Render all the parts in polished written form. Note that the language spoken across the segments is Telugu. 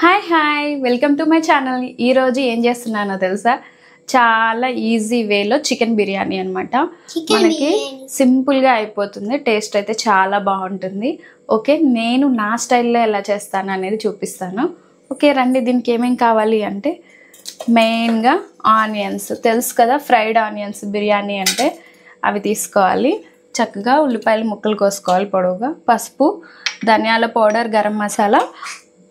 Hi welcome to my channel. ఈరోజు ఏం చేస్తున్నానో తెలుసా? చాలా ఈజీ వేలో చికెన్ బిర్యానీ అనమాట. మనకి సింపుల్గా అయిపోతుంది, టేస్ట్ అయితే చాలా బాగుంటుంది. ఓకే, నేను నా స్టైల్లో ఎలా చేస్తాను అనేది చూపిస్తాను. ఓకే రండి. దీనికి ఏమేమి కావాలి అంటే మెయిన్గా ఆనియన్స్, తెలుసు కదా ఫ్రైడ్ ఆనియన్స్ బిర్యానీ అంటే, అవి తీసుకోవాలి. చక్కగా ఉల్లిపాయలు ముక్కలు కోసుకోవాలి పొడవుగా, పసుపు, ధనియాల పౌడర్, గరం మసాలా,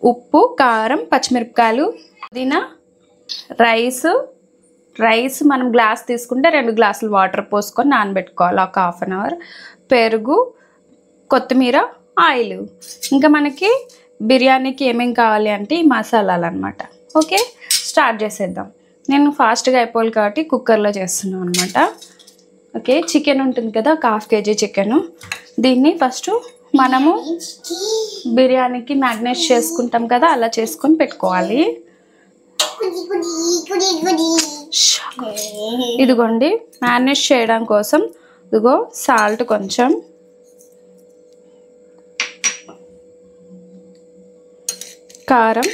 ఉప్పు, కారం, పచ్చిమిరపకాయలు, పుదీనా, రైస్ మనం గ్లాస్ తీసుకుంటే 2 గ్లాసులు వాటర్ పోసుకొని నానబెట్టుకోవాలి ఒక హాఫ్ అన్ అవర్, పెరుగు, కొత్తిమీర, ఆయిల్. ఇంకా మనకి బిర్యానీకి ఏమేమి కావాలి అంటే ఈ మసాలాలు అనమాట. ఓకే స్టార్ట్ చేసేద్దాం. నేను ఫాస్ట్గా అయిపోవాలి కాబట్టి కుక్కర్లో చేస్తున్నాను అనమాట. ఓకే, చికెన్ ఉంటుంది కదా, ఒక ½ కేజీ చికెను. దీన్ని ఫస్ట్ మనము బిర్యానీకి మ్యాగ్నేట్ చేసుకుంటాం కదా, అలా చేసుకొని పెట్టుకోవాలి. ఇదిగోండి, మ్యాగ్నేట్ చేయడం కోసం ఇదిగో సాల్ట్ కొంచెం, కారం,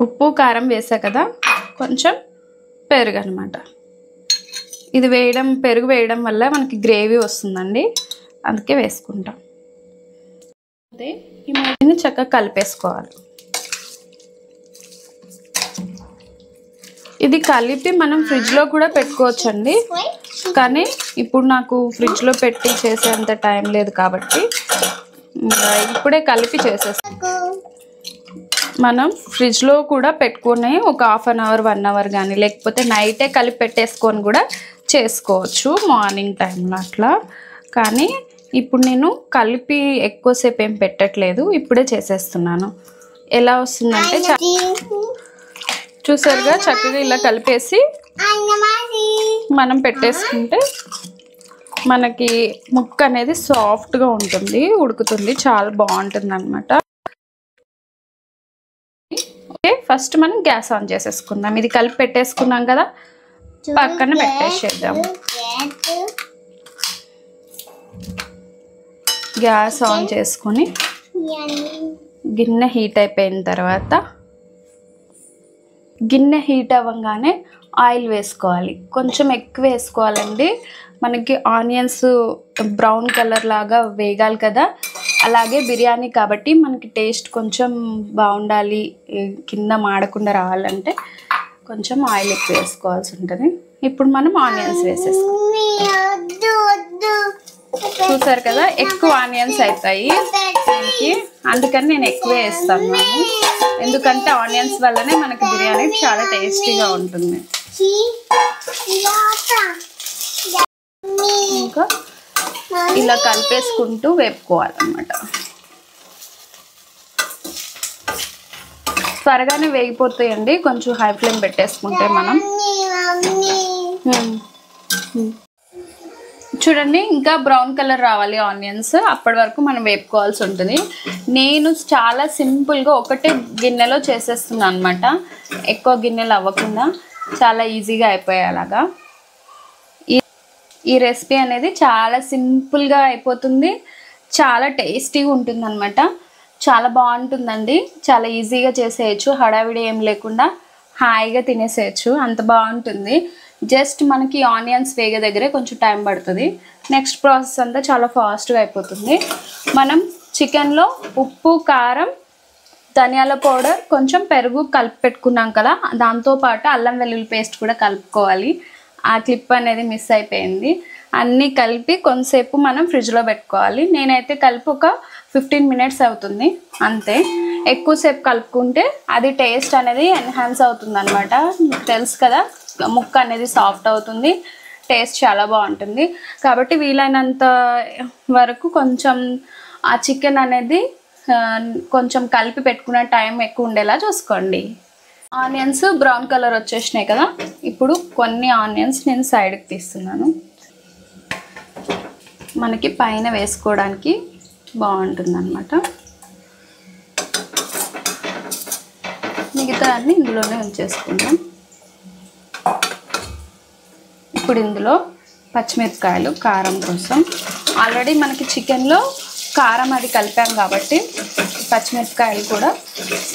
ఉప్పు కారం వేసా కదా, కొంచెం పెరుగు అనమాట. ఇది పెరుగు వేయడం వల్ల మనకి గ్రేవీ వస్తుందండి, అందుకే వేసుకుంటాం. అదే ఈ మూడిని చక్కగా కలిపేసుకోవాలి. ఇది కలిపి మనం ఫ్రిడ్జ్లో కూడా పెట్టుకోవచ్చండి, కానీ ఇప్పుడు నాకు ఫ్రిడ్జ్లో పెట్టి చేసేంత టైం లేదు కాబట్టి ఇప్పుడే కలిపి చేసేస్తాం. మనం ఫ్రిడ్జ్లో కూడా పెట్టుకొని ఒక హాఫ్ అన్ అవర్ 1 అవర్ కానీ, లేకపోతే నైటే కలిపి పెట్టేసుకొని కూడా చేసుకోవచ్చు మార్నింగ్ టైంలో అట్లా. కానీ ఇప్పుడు నేను కలిపి ఎక్కువసేపు ఏం పెట్టట్లేదు, ఇప్పుడే చేసేస్తున్నాను. ఎలా వస్తుందంటే చూసారుగా, చక్కగా ఇలా కలిపేసి మనం పెట్టేసుకుంటే మనకి ముక్క అనేది సాఫ్ట్గా ఉంటుంది, ఉడుకుతుంది, చాలా బాగుంటుంది అనమాట. ఓకే, ఫస్ట్ మనం గ్యాస్ ఆన్ చేసేసుకుందాం. ఇది కలిపి పెట్టేసుకున్నాం కదా, పక్కన పెట్టేసేద్దాం. గ్యాస్ ఆన్ చేసుకొని గిన్నె హీట్ అయిపోయిన తర్వాత, గిన్నె హీట్ అవ్వగానే ఆయిల్ వేసుకోవాలి. కొంచెం ఎక్కువ వేసుకోవాలండి, మనకి ఆనియన్స్ బ్రౌన్ కలర్ లాగా వేగాలి కదా. అలాగే బిర్యానీ కాబట్టి మనకి టేస్ట్ కొంచెం బాగుండాలి, కింద మాడకుండా రావాలంటే కొంచెం ఆయిల్ ఎక్కువ వేసుకోవాల్సి ఉంటుంది. ఇప్పుడు మనం ఆనియన్స్ వేసేసుకోవాలి. చూసారు కదా, ఎక్కువ ఆనియన్స్ అవుతాయి దీనికి, అందుకని నేను ఎక్కువ వేస్తాను. ఎందుకంటే ఆనియన్స్ వల్లనే మనకి బిర్యానీ చాలా టేస్టీగా ఉంటుంది. ఇంకా ఇలా కలిపేసుకుంటూ వేపుకోవాలన్నమాట. త్వరగానే వేగిపోతాయండి, కొంచెం హై ఫ్లేమ్ పెట్టేసుకుంటే మనం. చూడండి, ఇంకా బ్రౌన్ కలర్ రావాలి ఆనియన్స్, అప్పటి వరకు మనం వేపుకోవాల్సి ఉంటుంది. నేను చాలా సింపుల్గా ఒకటే గిన్నెలో చేసేస్తున్నాను అనమాట, ఎక్కువ గిన్నెలు అవ్వకుండా చాలా ఈజీగా అయిపోయేలాగా. ఈ రెసిపీ అనేది చాలా సింపుల్గా అయిపోతుంది, చాలా టేస్టీగా ఉంటుంది అనమాట. చాలా బాగుంటుందండి, చాలా ఈజీగా చేసేయచ్చు, హడావిడి ఏం లేకుండా హాయిగా తినేసేయచ్చు, అంత బాగుంటుంది. జస్ట్ మనకి ఆనియన్స్ వేగే దగ్గరే కొంచెం టైం పడుతుంది, నెక్స్ట్ ప్రాసెస్ అంతా చాలా ఫాస్ట్గా అయిపోతుంది. మనం చికెన్లో ఉప్పు, కారం, ధనియాల పౌడర్, కొంచెం పెరుగు కలిపి పెట్టుకున్నాం కదా, దాంతోపాటు అల్లం వెల్లుల్లి పేస్ట్ కూడా కలుపుకోవాలి. ఆ క్లిప్ అనేది మిస్ అయిపోయింది. అన్నీ కలిపి కొంతసేపు మనం ఫ్రిడ్జ్లో పెట్టుకోవాలి. నేనైతే కలిపి ఒక 15 మినిట్స్ అవుతుంది అంతే. ఎక్కువసేపు కలుపుకుంటే అది టేస్ట్ అనేది ఎన్హాన్స్ అవుతుంది అనమాట. మీకు తెలుసు కదా, ముక్క అనేది సాఫ్ట్ అవుతుంది, టేస్ట్ చాలా బాగుంటుంది. కాబట్టి వీలైనంత వరకు కొంచెం ఆ చికెన్ అనేది కొంచెం కలిపి పెట్టుకునే టైం ఎక్కువ ఉండేలా చూసుకోండి. ఆనియన్స్ బ్రౌన్ కలర్ వచ్చేసినాయి కదా, ఇప్పుడు కొన్ని ఆనియన్స్ నేను సైడ్కి తీస్తున్నాను, మనకి పైన వేసుకోవడానికి బాగుంటుంది అన్నమాట. మిగతా అన్ని ఇందులోనే ఉంచేసుకుందాం. ఇప్పుడు ఇందులో పచ్చిమిరపకాయలు కారం కోసం, ఆల్రెడీ మనకి చికెన్లో కారం అది కలిపాం కాబట్టి పచ్చిమిరపకాయలు కూడా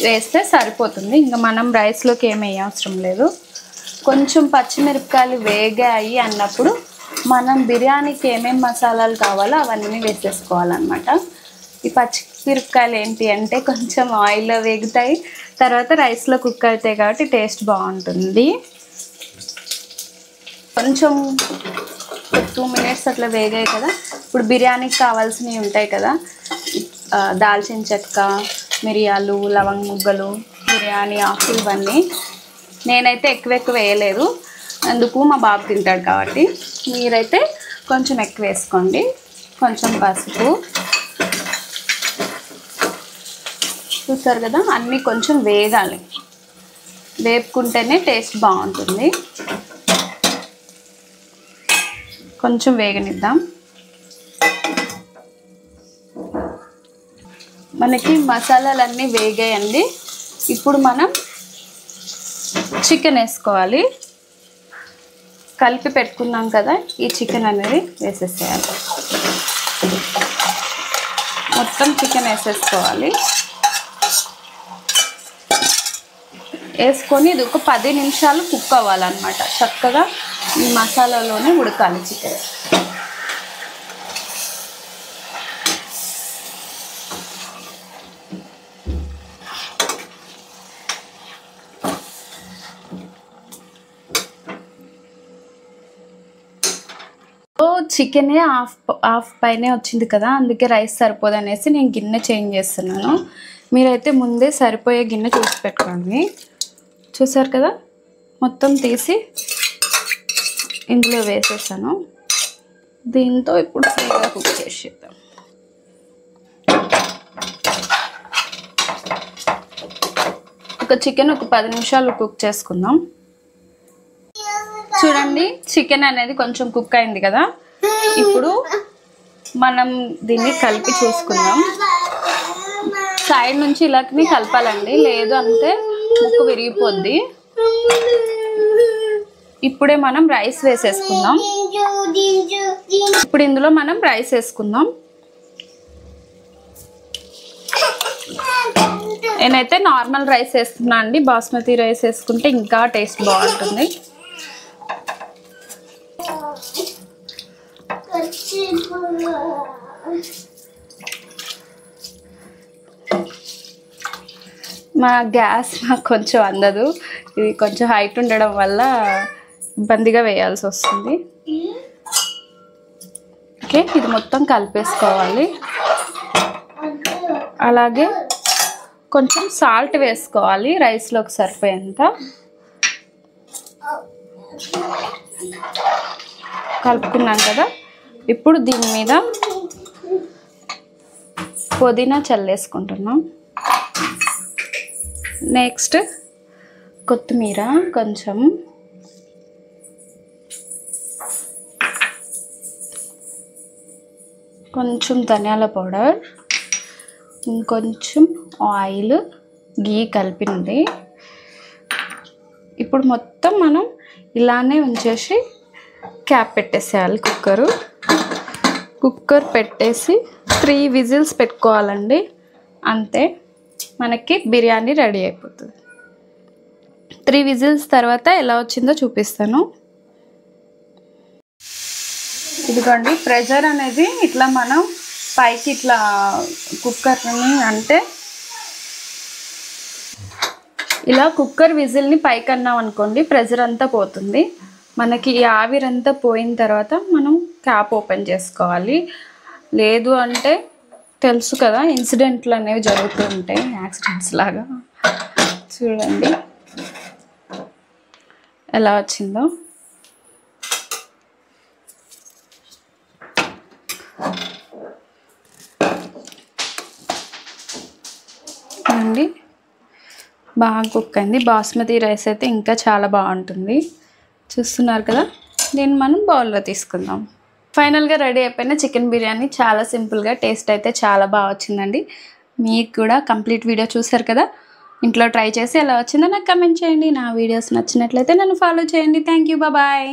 వేస్తే సరిపోతుంది. ఇంకా మనం రైస్లోకి ఏమీ అవసరం లేదు. కొంచెం పచ్చిమిరపకాయలు వేగాయి అన్నప్పుడు మనం బిర్యానీకి ఏమేమి మసాలాలు కావాలో అవన్నీ వేసేసుకోవాలన్నమాట. ఈ పచ్చిమిరపకాయలు ఏంటి అంటే కొంచెం ఆయిల్లో వేగుతాయి, తర్వాత రైస్లో కుక్ అవుతాయి కాబట్టి టేస్ట్ బాగుంటుంది. కొంచెం 2 మినిట్స్ అట్లా వేగాయి కదా. ఇప్పుడు బిర్యానీకి కావాల్సినవి ఉంటాయి కదా, దాల్చిన చెక్క, మిరియాలు, లవంగ ముగ్గలు, బిర్యానీ ఆకు, ఇవన్నీ నేనైతే ఎక్కువ వేయలేదు, అందుకు మా బాబు తింటాడు కాబట్టి. మీరైతే కొంచెం ఎక్కువ వేసుకోండి. కొంచెం పసుపు, చూస్తారు కదా, అన్నీ కొంచెం వేగాలి. వేపుకుంటేనే టేస్ట్ బాగుంటుంది. కొంచెం వేగనిద్దాం. మనకి మసాలాలన్నీ వేగాయండి. ఇప్పుడు మనం చికెన్ వేసుకోవాలి. కలిపి పెట్టుకున్నాం కదా, ఈ చికెన్ అనేది వేసేసేయాలి. మొత్తం చికెన్ వేసేసుకోవాలి. వేసుకొని ఇది ఒక 10 నిమిషాలు కుక్ అవ్వాలన్నమాట. చక్కగా ఈ మసాలాలోనే ఉడకాలి చికెన్. చికెనే హాఫ్ పైనే వచ్చింది కదా, అందుకే రైస్ సరిపోదు అనేసి నేను గిన్నె చేంజ్ చేస్తున్నాను. మీరైతే ముందే సరిపోయే గిన్నె చూసి పెట్టుకోండి. చూసారు కదా, మొత్తం తీసి ఇందులో వేసేసాను. దీంతో ఇప్పుడు ఫ్రీగా కుక్ చేసేద్దాం. చికెన్ ఒక 10 నిమిషాలు కుక్ చేసుకుందాం. చూడండి, చికెన్ అనేది కొంచెం కుక్ అయింది కదా. ఇప్పుడు మనం దీన్ని కలిపి చూసుకుందాం. సైడ్ నుంచి ఇలాని కలపాలండి, లేదు అంటే ముక్క విరిగిపోద్ది. ఇప్పుడే మనం రైస్ వేసేసుకుందాం. ఇప్పుడు ఇందులో మనం రైస్ వేసుకుందాం. నేనైతే నార్మల్ రైస్ వేస్తున్నా అండి. బాస్మతి రైస్ వేసుకుంటే ఇంకా టేస్ట్ బాగుంటుంది. మా గ్యాస్ నాకు కొంచెం అందదు. ఇది కొంచెం హైట్ ఉండడం వల్ల ఇబ్బందిగా వేయాల్సి వస్తుంది. ఓకే, ఇది మొత్తం కలిపేసుకోవాలి. అలాగే కొంచెం సాల్ట్ వేసుకోవాలి రైస్లోకి సరిపోయేంత. కలుపుకున్నాం కదా, ఇప్పుడు దీని మీద పుదీనా చల్లేసుకుంటున్నాం. నెక్స్ట్ కొత్తిమీర, కొంచెం ధనియాల పౌడర్, ఇంకొంచెం ఆయిల్, గీ కలిపింది. ఇప్పుడు మొత్తం మనం ఇలానే ఉంచేసి క్యాప్ పెట్టేసేయాలి. కుక్కర్ పెట్టేసి 3 విజిల్స్ పెట్టుకోవాలండి. అంతే, మనకి బిర్యానీ రెడీ అయిపోతుంది. 3 విజిల్స్ తర్వాత ఎలా వచ్చిందో చూపిస్తాను. ఇదిగోండి, ప్రెషర్ అనేది ఇట్లా మనం పైకి ఇట్లా కుక్కర్ని అంటే ఇలా కుక్కర్ విజిల్ని పైకి అన్నాం అనుకోండి, ప్రెషర్ అంతా పోతుంది. మనకి ఈ ఆవిరంతా పోయిన తర్వాత మనం క్యాప్ ఓపెన్ చేసుకోవాలి. లేదు అంటే తెలుసు కదా, ఇన్సిడెంట్లు అనేవి జరుగుతూ ఉంటాయి, యాక్సిడెంట్స్ లాగా. చూడండి ఎలా వచ్చిందో. అండి బాగా కుక్ అయింది. బాస్మతి రైస్ అయితే ఇంకా చాలా బాగుంటుంది. చూస్తున్నారు కదా, దీన్ని మనం బౌల్లో తీసుకుందాం. ఫైనల్గా రెడీ అయిపోయిన చికెన్ బిర్యానీ చాలా సింపుల్గా, టేస్ట్ అయితే చాలా బాగా వచ్చిందండి. మీకు కూడా కంప్లీట్ వీడియో చూసారు కదా, ఇంట్లో ట్రై చేసి ఎలా వచ్చిందో నాకు కమెంట్ చేయండి. నా వీడియోస్ నచ్చినట్లయితే నన్ను ఫాలో చేయండి. Thank you, bye.